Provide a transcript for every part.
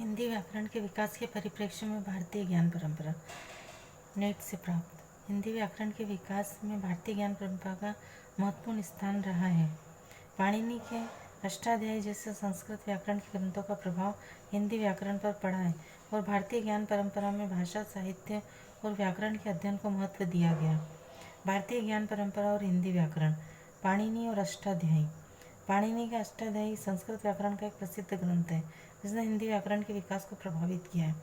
हिंदी व्याकरण के विकास के परिप्रेक्ष्य में भारतीय ज्ञान परंपरा। नेट से प्राप्त। हिंदी व्याकरण के विकास में भारतीय ज्ञान परंपरा का महत्वपूर्ण स्थान रहा है। पाणिनि के अष्टाध्यायी जैसे संस्कृत व्याकरण के ग्रंथों का प्रभाव हिंदी व्याकरण पर पड़ा है और भारतीय ज्ञान परंपरा में भाषा, साहित्य और व्याकरण के अध्ययन को महत्व दिया गया। भारतीय ज्ञान परंपरा और हिंदी व्याकरण। पाणिनि और अष्टाध्यायी। पाणिनि का अष्टाध्यायी संस्कृत व्याकरण का एक प्रसिद्ध ग्रंथ है जिसने हिंदी व्याकरण के विकास को प्रभावित किया है।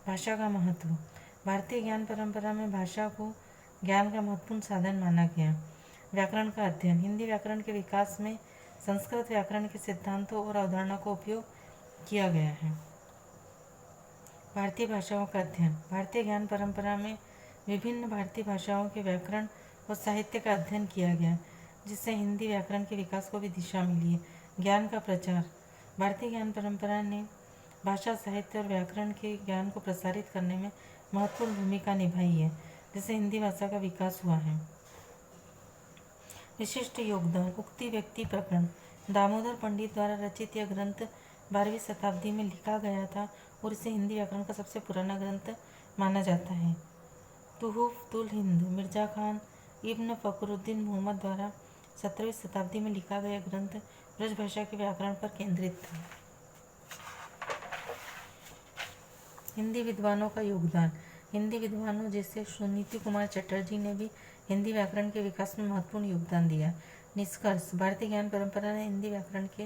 भाषा का महत्व। भारतीय ज्ञान परंपरा में भाषा को ज्ञान का महत्वपूर्ण साधन माना गया। व्याकरण का अध्ययन। हिंदी व्याकरण के विकास में संस्कृत व्याकरण के सिद्धांतों और अवधारणा का उपयोग किया गया है। भारतीय भाषाओं का अध्ययन। भारतीय ज्ञान परंपरा में विभिन्न भारतीय भाषाओं के व्याकरण और साहित्य का अध्ययन किया गया, जिससे हिंदी व्याकरण के विकास को भी दिशा मिली है। ज्ञान का प्रचार। भारतीय ज्ञान परंपरा ने भाषा, साहित्य और व्याकरण के ज्ञान को प्रसारित करने में महत्वपूर्ण भूमिका निभाई है, जिससे हिंदी भाषा का विकास हुआ है। विशिष्ट योगदान। उक्ति व्यक्ति प्रकरण। दामोदर पंडित द्वारा रचित यह ग्रंथ 12वीं शताब्दी में लिखा गया था और इसे हिंदी व्याकरण का सबसे पुराना ग्रंथ माना जाता है। तुहुफ तुल हिंद। मिर्जा खान इब्न फखरुद्दीन मोहम्मद द्वारा 17वीं शताब्दी में लिखा गया ग्रंथ ब्रज भाषा के व्याकरण पर केंद्रित था। हिंदी विद्वानों का योगदान। हिंदी विद्वानों जैसे सुनीति कुमार चटर्जी ने भी हिंदी व्याकरण के विकास में महत्वपूर्ण योगदान दिया। निष्कर्ष। भारतीय ज्ञान परंपरा ने हिंदी व्याकरण के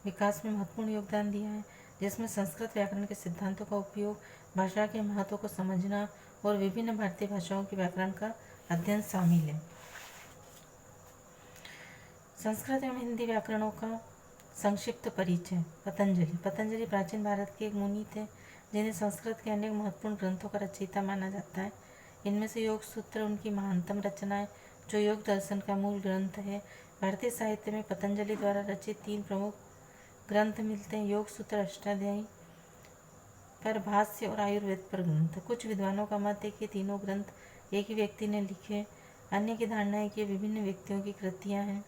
विकास में महत्वपूर्ण योगदान दिया है, जिसमें संस्कृत व्याकरण के सिद्धांतों का उपयोग, भाषा के महत्व को समझना और विभिन्न भारतीय भाषाओं के व्याकरण का अध्ययन शामिल है। संस्कृत एवं हिंदी व्याकरणों का संक्षिप्त परिचय। पतंजलि। पतंजलि प्राचीन भारत के एक मुनि थे जिन्हें संस्कृत के अनेक महत्वपूर्ण ग्रंथों का रचयिता माना जाता है। इनमें से योग सूत्र उनकी महानतम रचना है, जो योग दर्शन का मूल ग्रंथ है। भारतीय साहित्य में पतंजलि द्वारा रचित 3 प्रमुख ग्रंथ मिलते हैं: योग सूत्र, अष्टाध्यायी पर भाष्य और आयुर्वेद पर ग्रंथ। कुछ विद्वानों का मत है कि तीनों ग्रंथ एक ही व्यक्ति ने लिखे, अन्य की धारणा है कि विभिन्न व्यक्तियों की कृतियाँ हैं।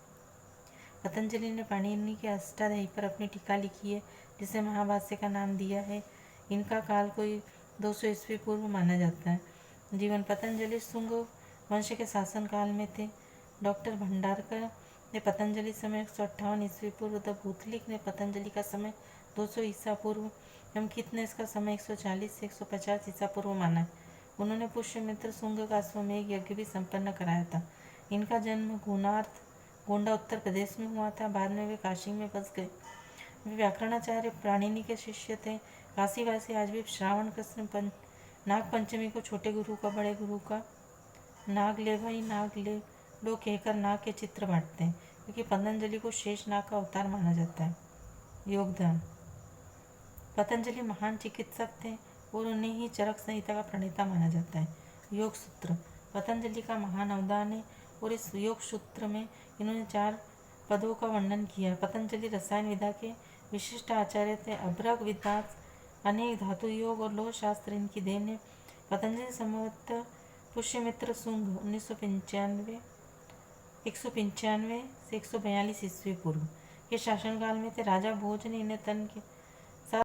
पतंजलि ने पाणिनि के अष्टाध्यायी पर अपनी टीका लिखी है, जिसे महाभाष्य का नाम दिया है। इनका काल कोई 200 ईस्वी पूर्व माना जाता है। जीवन। पतंजलि शुंग वंश के शासन काल में थे। डॉक्टर भंडारकर ने पतंजलि समय 158 ईस्वी पूर्व, द भूतलिक ने पतंजलि का समय 200 ईसा पूर्व एवं कित ने इसका समय 140 से 150 ईसा पूर्व माना है। उन्होंने पुष्यमित्र शुंग का अश्वमेध यज्ञ भी संपन्न कराया था। इनका जन्म गोंडा उत्तर प्रदेश में हुआ था। बाद में वे काशी में बस गए। वे व्याकरणाचार्य पाणिनि के शिष्य थे। काशीवासी आज भी श्रावण कृष्ण नाग पंचमी को छोटे गुरु का बड़े गुरु का नाग ले भाई नाग ले लो कहकर नाग के चित्र बांटते हैं, क्योंकि पतंजलि को शेष नाग का अवतार माना जाता है। योगदान। पतंजलि महान चिकित्सक थे और उन्हें ही चरक संहिता का प्रणेता माना जाता है। योग सूत्र। पतंजलि का महान अवदान है और इस योग सूत्र में इन्होंने 4 पदों का वर्णन किया। पतंजलि रसायन विद्या के विशिष्ट आचार्य थे। अभ्रक विद्यास, अनेक धातु योग और लोह शास्त्र इनकी देन है। पतंजलि संभवतः पुष्यमित्र शुंग 195 से 142 ईस्वी पूर्व के शासनकाल में थे। राजा भोज ने इन्हें